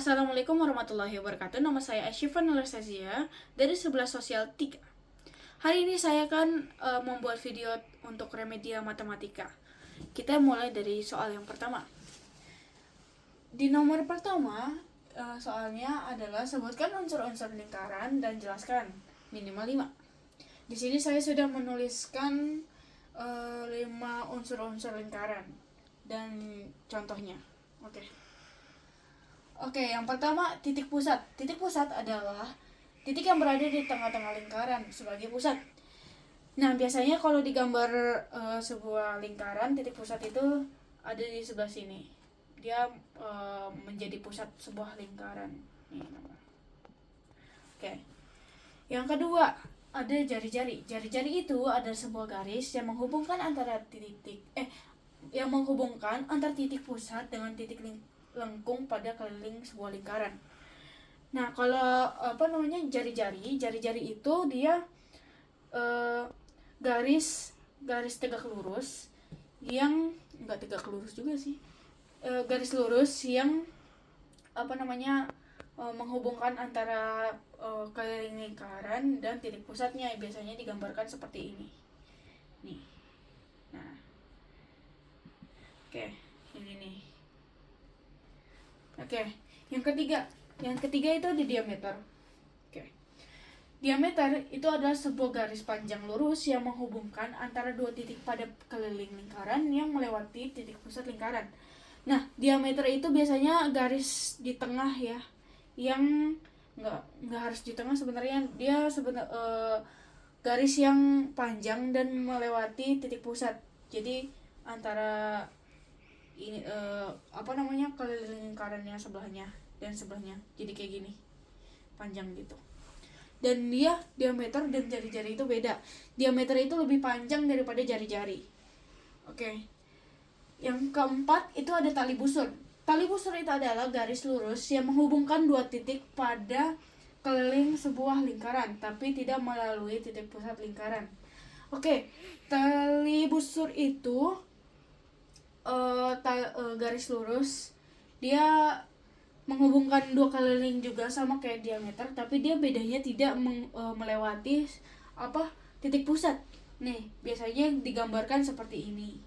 Assalamualaikum warahmatullahi wabarakatuh. Nama saya Asyifa Nurasazia dari 11 Sosial 3. Hari ini saya akan membuat video untuk Remedia Matematika. Kita mulai dari soal yang pertama. Di nomor pertama, soalnya adalah sebutkan unsur-unsur lingkaran dan jelaskan minimal 5. Di sini saya sudah menuliskan 5 unsur-unsur lingkaran dan contohnya. Oke, yang pertama titik pusat. Titik pusat adalah titik yang berada di tengah-tengah lingkaran sebagai pusat. Nah, biasanya kalau digambar sebuah lingkaran, titik pusat itu ada di sebelah sini. Dia menjadi pusat sebuah lingkaran. Oke. Yang kedua, ada jari-jari. Jari-jari itu ada sebuah garis yang menghubungkan antara titik pusat dengan titik lengkung pada keliling sebuah lingkaran. Nah, kalau jari-jari itu dia garis tegak lurus yang enggak tegak lurus juga sih. Garis lurus yang menghubungkan antara keliling lingkaran dan titik pusatnya, biasanya digambarkan seperti ini. Nih. Nah. Oke, ini nih. Oke, yang ketiga itu di diameter. Oke. Diameter itu adalah sebuah garis panjang lurus yang menghubungkan antara dua titik pada keliling lingkaran yang melewati titik pusat lingkaran. Nah, diameter itu biasanya garis di tengah ya, yang nggak harus di tengah sebenarnya, dia garis yang panjang dan melewati titik pusat. Jadi antara ini keliling lingkarannya sebelahnya dan sebelahnya, jadi kayak gini, panjang gitu. Dan dia diameter dan jari-jari itu beda. Diameter itu lebih panjang daripada jari-jari. Oke. Yang keempat itu ada tali busur. Tali busur itu adalah garis lurus yang menghubungkan dua titik pada keliling sebuah lingkaran, tapi tidak melalui titik pusat lingkaran. Oke, tali busur itu garis lurus, dia menghubungkan dua keliling juga sama kayak diameter, tapi dia bedanya tidak melewati titik pusat. Nih, biasanya digambarkan seperti ini.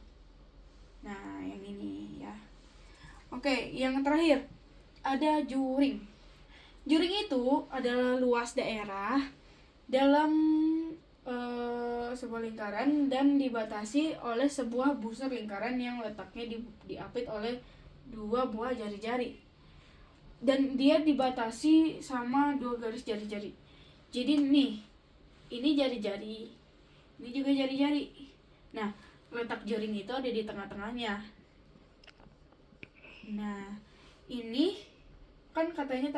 Nah, yang ini ya. Oke, yang terakhir ada juring. Juring itu adalah luas daerah dalam sebuah lingkaran dan dibatasi oleh sebuah busur lingkaran yang letaknya diapit oleh dua buah jari-jari, dan dia dibatasi sama dua garis jari-jari. Jadi nih, ini jari-jari, ini juga jari-jari. Nah, letak juring itu ada di tengah-tengahnya. Nah, ini kan katanya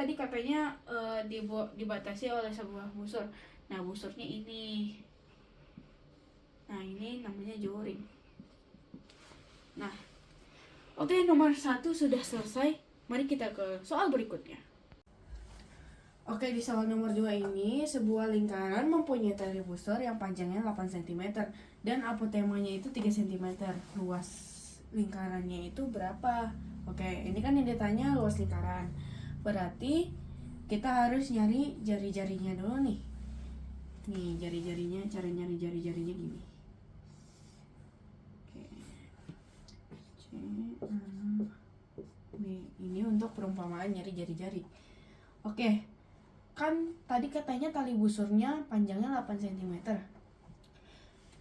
dibatasi oleh sebuah busur. Nah, busurnya ini. Nah, ini namanya juring. Nah, oke, nomor 1 sudah selesai. Mari kita ke soal berikutnya. Oke, di soal nomor 2 ini, sebuah lingkaran mempunyai tali busur yang panjangnya 8 cm dan apotemanya itu 3 cm. Luas lingkarannya itu berapa? Oke, ini kan yang ditanya luas lingkaran. Berarti kita harus nyari jari-jarinya dulu nih. Nih, jari-jarinya, cara nyari jari-jarinya gini. Nih, ini untuk perumpamaan nyari jari-jari. Oke, kan tadi katanya tali busurnya panjangnya 8 cm.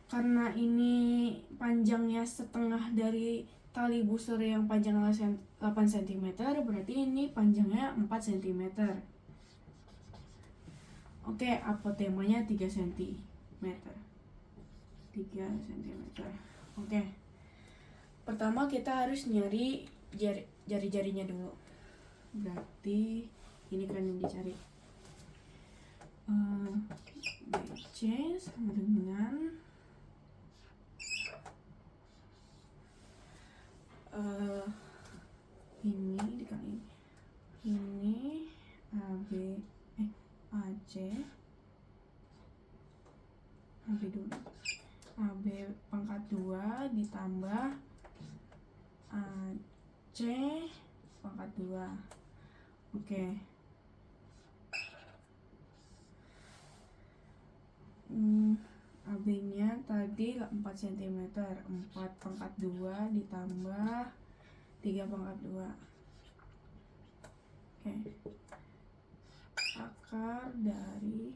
Karena ini panjangnya setengah dari tali busur yang panjangnya 8 cm, berarti ini panjangnya 4 cm. Oke, apotemanya 3 cm. 3 cm. Oke. Pertama kita harus nyari jari-jarinya dulu. Berarti ini kan yang dicari. BC sama dengan ini dikali ini AB pangkat 2 ditambah AC pangkat 2. Oke. AB-nya tadi 4 cm, 4/2 ditambah 3/2. Oke. Akar dari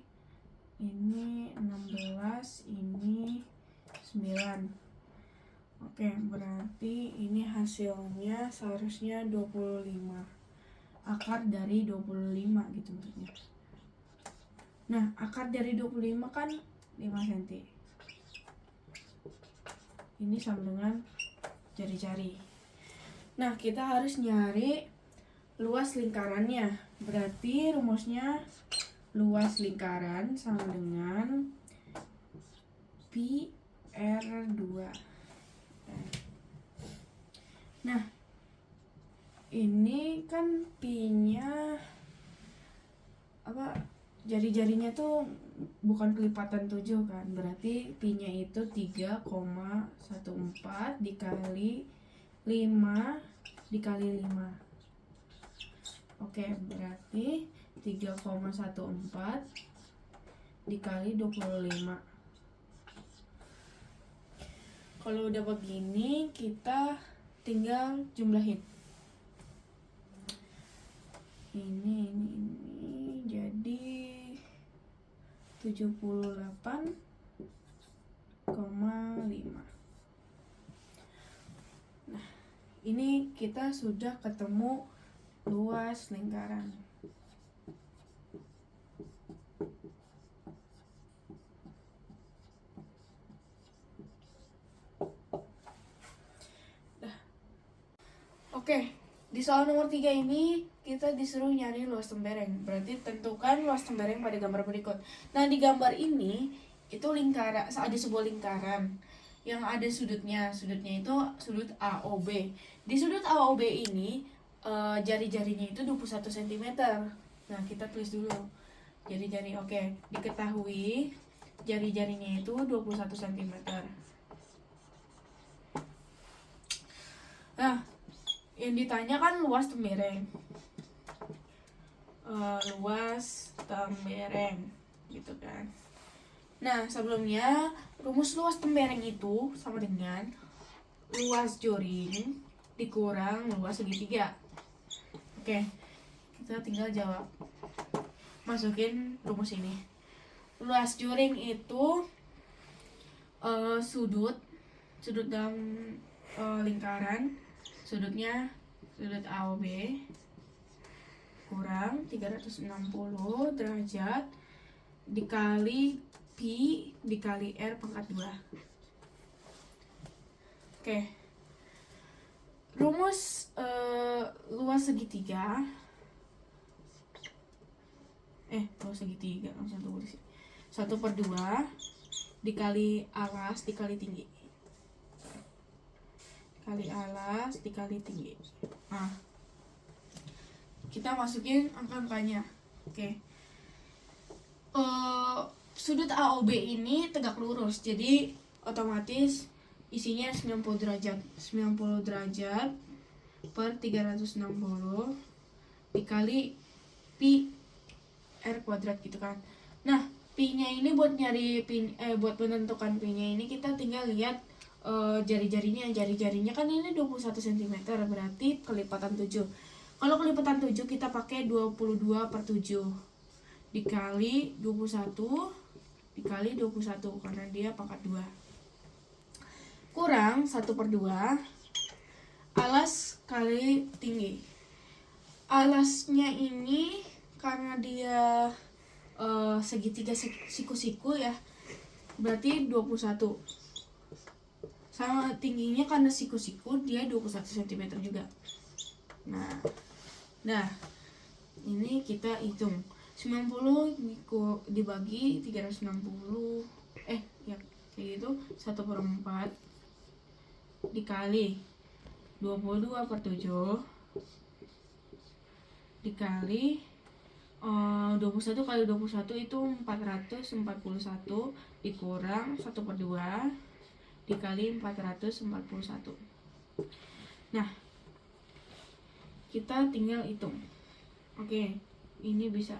ini 16, ini 9. Oke, berarti ini hasilnya seharusnya 25. Akar dari 25 gitu maksudnya. Nah, akar dari 25 kan 5 cm. Ini sama dengan jari-jari. Nah, kita harus nyari luas lingkarannya. Berarti rumusnya luas lingkaran sama dengan pi R2. Nah, ini kan pi-nya jari-jarinya tuh bukan kelipatan 7 kan, berarti pi-nya itu 3,14 dikali 5 dikali 5. Oke, berarti 3,14 dikali 25. Kalau udah begini, kita tinggal jumlahin. Ini jadi 78,5. Nah, ini kita sudah ketemu luas lingkaran. Oke, di soal nomor 3 ini kita disuruh nyari luas tembereng. Berarti tentukan luas tembereng pada gambar berikut. Nah, di gambar ini itu lingkaran, ada sebuah lingkaran yang ada sudutnya. Sudutnya itu sudut AOB. Di sudut AOB ini jari-jarinya itu 21 cm. Nah, kita tulis dulu jari-jari. Oke, diketahui jari-jarinya itu 21 cm. Nah, yang ditanya kan luas tembereng. Luas tembereng gitu kan. Nah, sebelumnya rumus luas tembereng itu sama dengan luas joring dikurang luas segitiga. Oke, kita tinggal jawab. Masukin rumus ini. Luas joring itu sudut dalam lingkaran. Sudutnya sudut AOB kurang 360 derajat dikali pi dikali R pangkat 2. Oke. Rumus luas segitiga. Luas segitiga langsung tulis. 1/2 dikali alas dikali tinggi. Kali alas dikali tinggi. Nah, kita masukin angka-angkanya. Oke. Sudut AOB ini tegak lurus, jadi otomatis isinya 90 derajat. 90 derajat per 360 dikali pi R kuadrat gitu kan. Nah, pi-nya ini buat nyari buat menentukan pi-nya ini kita tinggal lihat jari-jarinya kan ini 21 cm, berarti kelipatan 7. Kalau kelipatan 7 kita pakai 22/7 dikali 21 dikali 21 karena dia pangkat 2 kurang 1/2 alas kali tinggi. Alasnya ini karena dia segitiga siku-siku ya, berarti 21. Sama tingginya karena siku-siku dia 21 cm juga. Nah, ini kita hitung 90 dibagi 360 ya kayak gitu 1/4 dikali 22/7 dikali 21 kali 21 itu 441 dikurang 1/2 dikali 441. Nah, kita tinggal hitung. Oke, ini bisa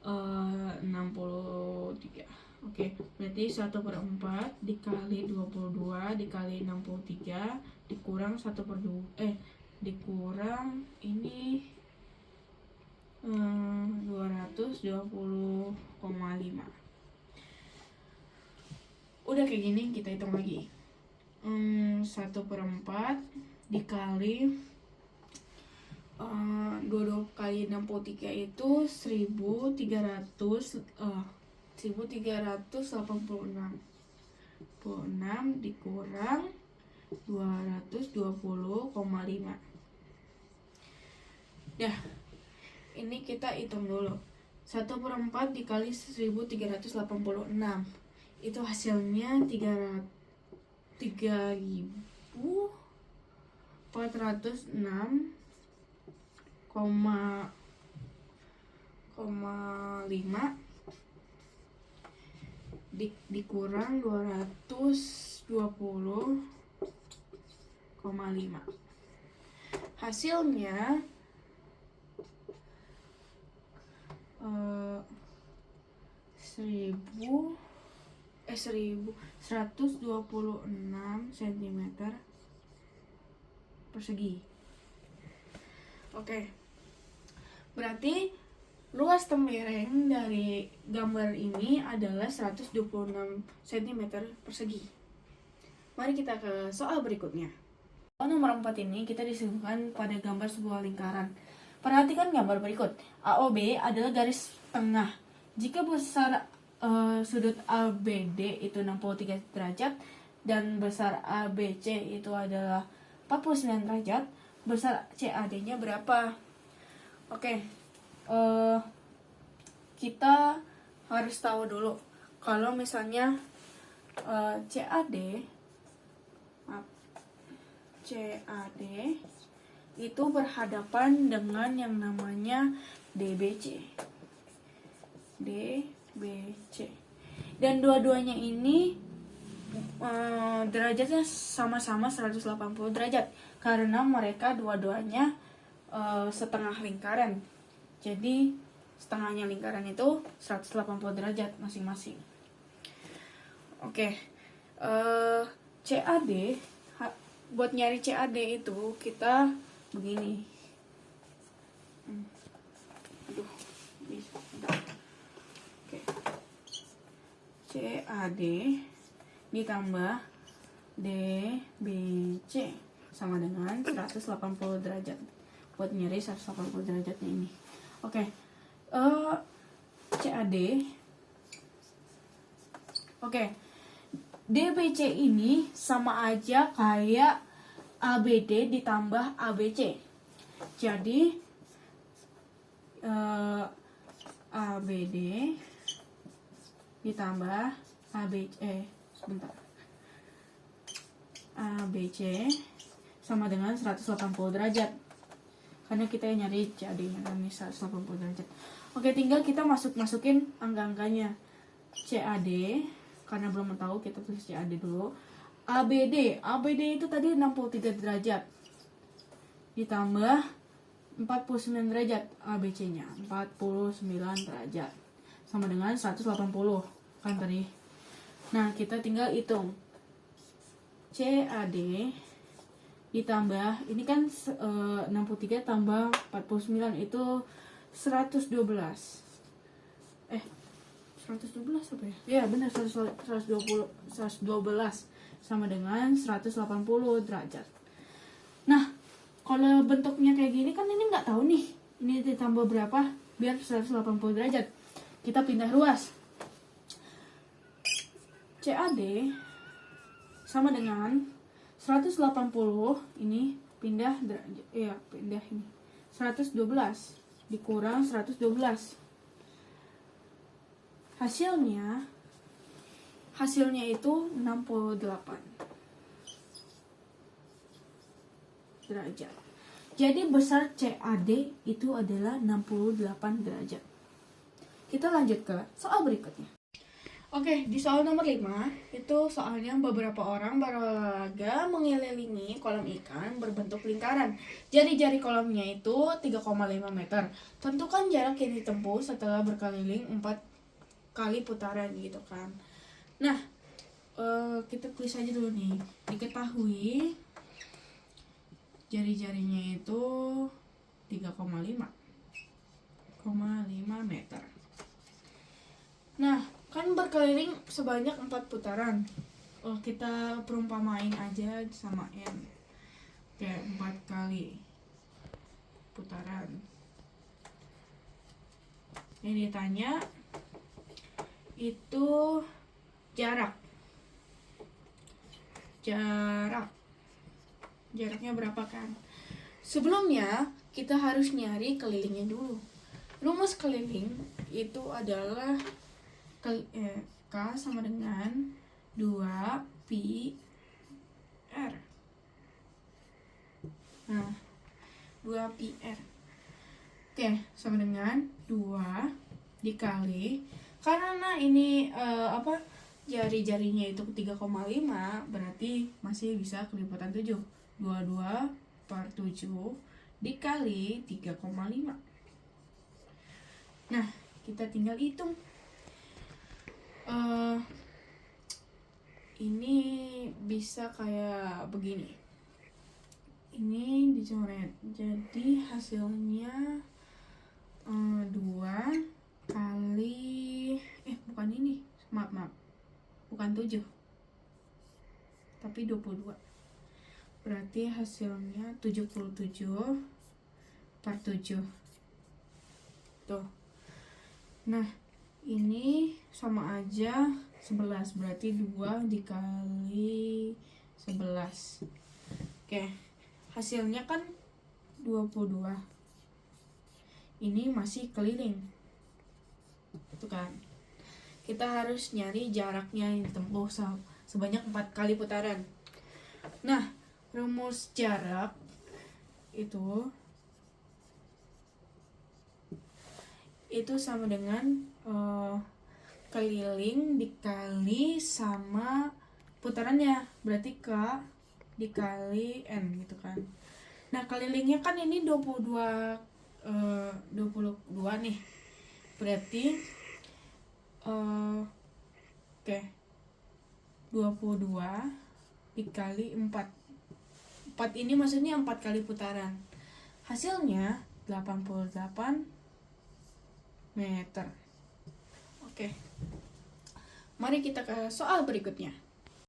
63. Oke, berarti 1/4 dikali 22 dikali 63 dikurang 1/2 dikurang ini 220,5. Udah kayak gini, kita hitung lagi. 1/4 dikali 22 kali 63 itu 1386 dikurang 220,5. Dah, ini kita hitung dulu. 1/4 dikali 1386 itu hasilnya 3.406,5 dikurang 220,5. Hasilnya 126 cm persegi. Oke. Berarti luas tembereng dari gambar ini adalah 126 cm persegi. Mari kita ke soal berikutnya. Soal nomor 4 ini kita disuguhkan pada gambar sebuah lingkaran. Perhatikan gambar berikut. AOB adalah garis tengah. Jika besar sudut ABD itu 63 derajat dan besar ABC itu adalah 49 derajat, besar CAD-nya berapa? Oke. Kita harus tahu dulu kalau misalnya CAD itu berhadapan dengan yang namanya DBC. Dan dua-duanya ini derajatnya sama-sama 180 derajat karena mereka dua-duanya setengah lingkaran. Jadi setengahnya lingkaran itu 180 derajat masing-masing. Oke. CAD, buat nyari CAD itu kita begini. Bisa. Oke. CAD ditambah DBC sama dengan 180 derajat. Buat nyari 180 derajatnya ini. Oke. CAD. Oke. DBC ini sama aja kayak ABD ditambah ABC. Jadi ABD ditambah ABC sama dengan 180 derajat. Karena kita nyari CAD-nya kan 180 derajat. Oke, tinggal kita masukin angka-angkanya. CAD, karena belum tahu kita tulis CAD dulu. ABD itu tadi 63 derajat. Ditambah 49 derajat ABC-nya, 49 derajat. Sama dengan 180 kan tadi. Nah, kita tinggal hitung. CAD ditambah ini kan 63 tambah 49 itu 112. 112 apa ya? Ya benar, 112 sama dengan 180 derajat. Nah, kalau bentuknya kayak gini kan ini nggak tahu nih. Ini ditambah berapa biar 180 derajat. Kita pindah ruas. CAD sama dengan 180 ini pindah derajat. Pindah ini. 112 dikurang 112. Hasilnya itu 68 derajat. Jadi besar CAD itu adalah 68 derajat. Kita lanjut ke soal berikutnya. Oke, di soal nomor 5 itu soalnya beberapa orang berolahraga mengelilingi kolam ikan berbentuk lingkaran. Jari-jari kolamnya itu 3,5 meter. Tentukan jarak yang ditempuh setelah berkeliling 4 kali putaran gitu kan. Nah, kita tulis aja dulu nih. Diketahui jari-jarinya itu 3,5 meter. Nah, kan berkeliling sebanyak 4 putaran. Kita perumpamain aja sama N. Kayak 4 kali putaran. Yang ditanya itu jarak. Jaraknya berapa kan? Sebelumnya kita harus nyari kelilingnya dulu. Rumus keliling itu adalah K sama dengan 2 pi R. Nah, 2 pi R. Oke, sama dengan 2 dikali, karena ini jari-jarinya itu 3,5, berarti masih bisa kelipatan 7. 22 per 7 dikali 3,5. Nah, kita tinggal hitung. Ini bisa kayak begini. Ini dicoret. Jadi hasilnya 2 kali bukan ini. Maaf. Bukan 7. Tapi 22. Berarti hasilnya 77 per 7. Tuh. Nah, ini sama aja 11, berarti 2 dikali 11. Oke, hasilnya kan 22. Ini masih keliling. Itu kan. Kita harus nyari jaraknya yang ditempuh sebanyak 4 kali putaran. Nah, rumus jarak itu sama dengan keliling dikali sama putarannya, berarti K dikali N gitu kan. Nah, kelilingnya kan ini 22 nih, berarti 22 dikali 4 ini maksudnya 4 kali putaran, hasilnya 88 meter. Oke, mari kita ke soal berikutnya.